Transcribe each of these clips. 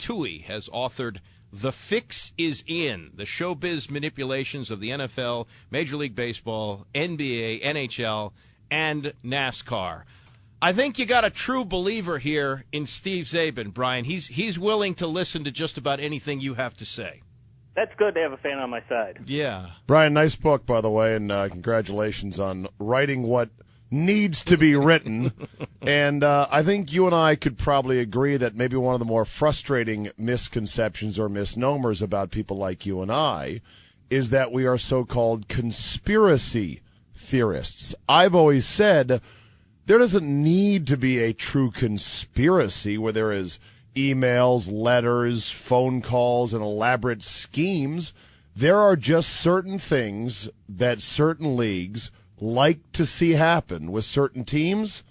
Tui has authored The Fix Is In, the showbiz manipulations of the NFL, Major League Baseball, NBA, NHL, and NASCAR. I think you got a true believer here in Steve Zabin, Brian. He's willing to listen to just about anything you have to say. That's good to have a fan on my side. Yeah. Brian, nice book, by the way, and congratulations on writing what needs to be written. And I think you and I could probably agree that maybe one of the more frustrating misconceptions or misnomers about people like you and I is that we are so-called conspiracy theorists. I've always said there doesn't need to be a true conspiracy where there is emails, letters, phone calls, and elaborate schemes. There are just certain things that certain leagues like to see happen with certain teams,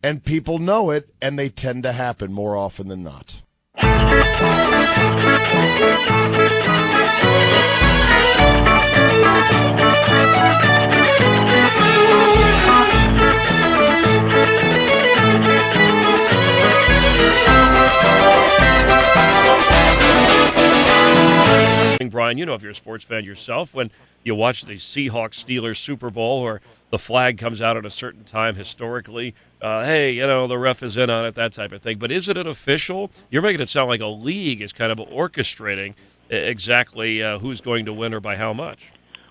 and people know it, and they tend to happen more often than not. Brian, you know if you're a sports fan yourself, when you watch the Seahawks-Steelers Super Bowl or the flag comes out at a certain time historically, hey, you know, the ref is in on it, that type of thing. But is it an official? You're making it sound like a league is kind of orchestrating exactly who's going to win or by how much.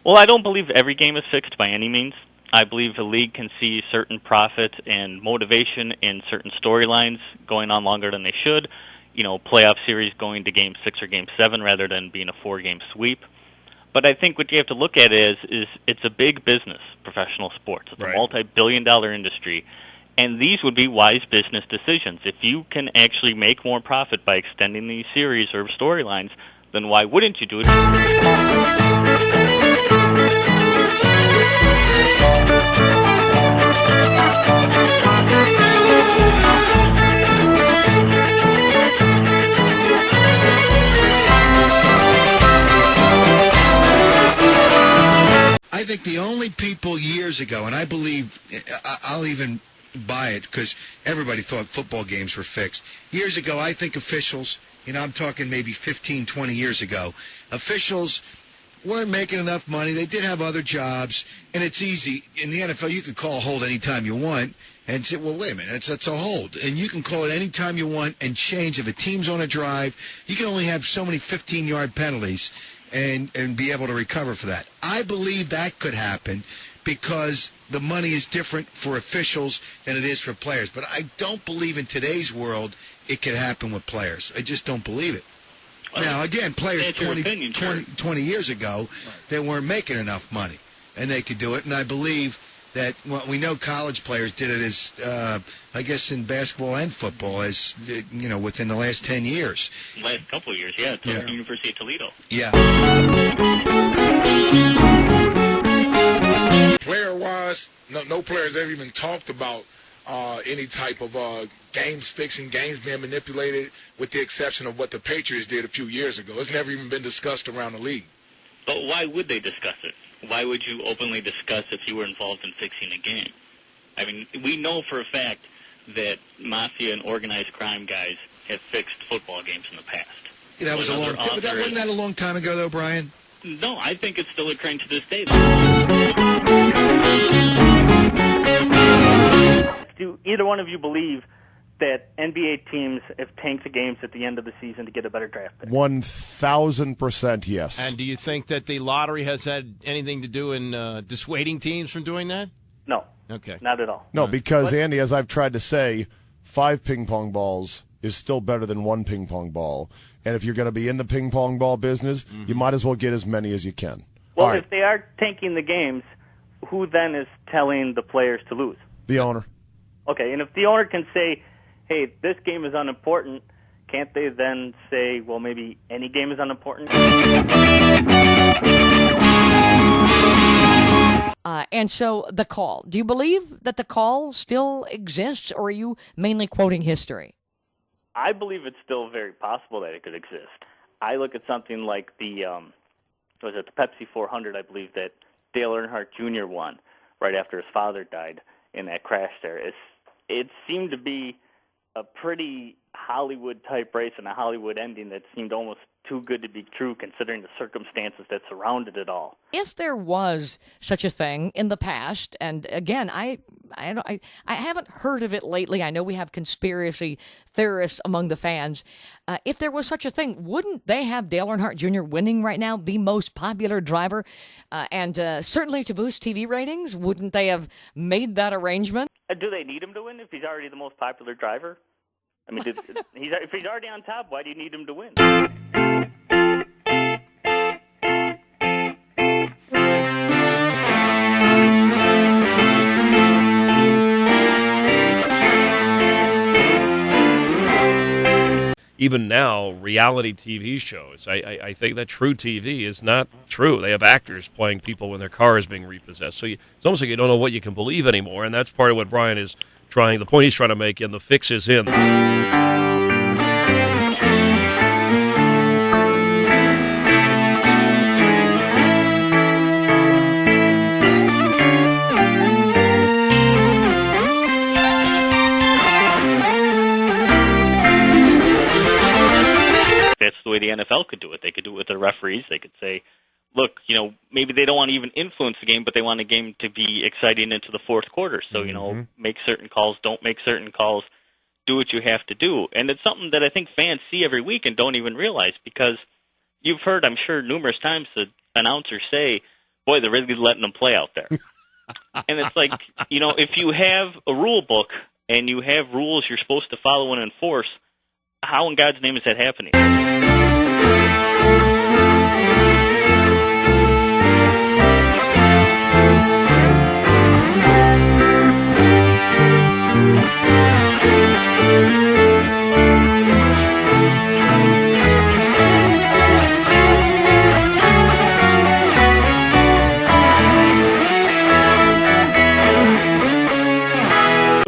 Well, I don't believe every game is fixed by any means. I believe the league can see certain profit and motivation in certain storylines going on longer than they should. You know, playoff series going to Game 6 or Game 7 rather than being a 4-game sweep. But I think what you have to look at is it's a big business, professional sports. It's a multi-billion-dollar industry, and these would be wise business decisions. If you can actually make more profit by extending these series or storylines, then why wouldn't you do it? I think the only people years ago, and I believe I'll even buy it because everybody thought football games were fixed. Years ago, I think officials, I'm talking maybe 15, 20 years ago, officials weren't making enough money. They did have other jobs, and it's easy. In the NFL, you can call a hold anytime you want and say, well, wait a minute, that's a hold. And you can call it anytime you want and change. If a team's on a drive, you can only have so many 15-yard penalties and be able to recover for that. I believe that could happen because the money is different for officials than it is for players. But I don't believe in today's world it could happen with players. I just don't believe it. Now, again, players 20 years ago, they weren't making enough money, and they could do it. And I believe that we know college players did it as, I guess, in basketball and football, as within the last 10 years. Last couple of years, yeah, the University of Toledo. Yeah. Player-wise, no players ever even talked about any type of games fixing, games being manipulated, with the exception of what the Patriots did a few years ago. It's never even been discussed around the league. But why would they discuss it? Why would you openly discuss if you were involved in fixing a game? I mean, we know for a fact that mafia and organized crime guys have fixed football games in the past. Yeah, that was wasn't that a long time ago, though, Brian? No, I think it's still occurring to this day. Do either one of you believe that NBA teams have tanked the games at the end of the season to get a better draft pick? 1,000% yes. And do you think that the lottery has had anything to do in dissuading teams from doing that? No. Okay. Not at all. No, because, Andy, as I've tried to say, 5 ping-pong balls is still better than 1 ping-pong ball. And if you're going to be in the ping-pong ball business, you might as well get as many as you can. Well, if they are tanking the games, who then is telling the players to lose? The owner. Okay, and if the owner can say, hey, this game is unimportant, can't they then say, well, maybe any game is unimportant? And so the call. Do you believe that the call still exists, or are you mainly quoting history? I believe it's still very possible that it could exist. I look at something like the Pepsi 400, I believe, that Dale Earnhardt Jr. won right after his father died in that crash there. It seemed to be a pretty Hollywood-type race and a Hollywood ending that seemed almost too good to be true considering the circumstances that surrounded it all. If there was such a thing in the past, and again, I haven't heard of it lately. I know we have conspiracy theorists among the fans. If there was such a thing, wouldn't they have Dale Earnhardt Jr. winning right now, the most popular driver? And certainly to boost TV ratings, wouldn't they have made that arrangement? Do they need him to win if he's already the most popular driver? I mean, if he's already on top, why do you need him to win? Even now, reality TV shows, I think that true TV is not true. They have actors playing people when their car is being repossessed. So it's almost like you don't know what you can believe anymore, and that's part of what Brian is trying, the point he's trying to make, and the fix is in. That's the way the NFL could do it. They could do it with their referees. They could say, look, maybe they don't want to even influence the game, but they want the game to be exciting into the fourth quarter. So, make certain calls, don't make certain calls, do what you have to do. And it's something that I think fans see every week and don't even realize, because you've heard, I'm sure, numerous times the announcers say, boy, they're really letting them play out there. And it's like, if you have a rule book and you have rules you're supposed to follow and enforce, how in God's name is that happening?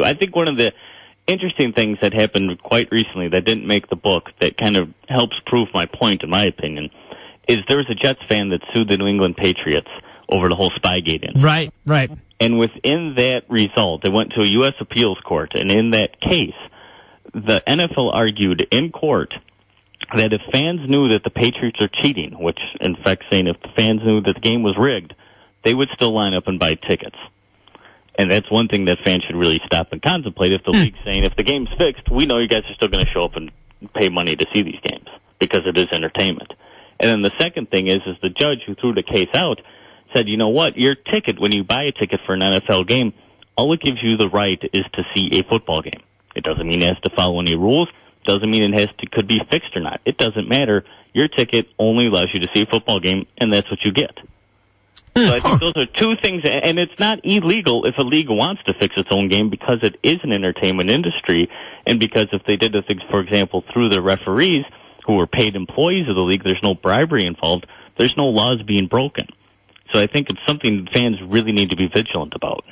I think one of the interesting things that happened quite recently that didn't make the book, that kind of helps prove my point, in my opinion, is there was a Jets fan that sued the New England Patriots over the whole Spygate incident. Right. And within that result, it went to a U.S. appeals court, and in that case, the NFL argued in court that if fans knew that the Patriots are cheating, which in fact saying if the fans knew that the game was rigged, they would still line up and buy tickets. And that's one thing that fans should really stop and contemplate. If the league's saying, if the game's fixed, we know you guys are still going to show up and pay money to see these games because it is entertainment. And then the second thing is the judge who threw the case out said, you know what, your ticket, when you buy a ticket for an NFL game, all it gives you the right is to see a football game. It doesn't mean it has to follow any rules. Doesn't mean it could be fixed or not. It doesn't matter. Your ticket only allows you to see a football game, and that's what you get. So I think those are two things, and it's not illegal if a league wants to fix its own game because it is an entertainment industry, and because if they did the things, for example, through the referees who were paid employees of the league, there's no bribery involved, there's no laws being broken. So I think it's something fans really need to be vigilant about.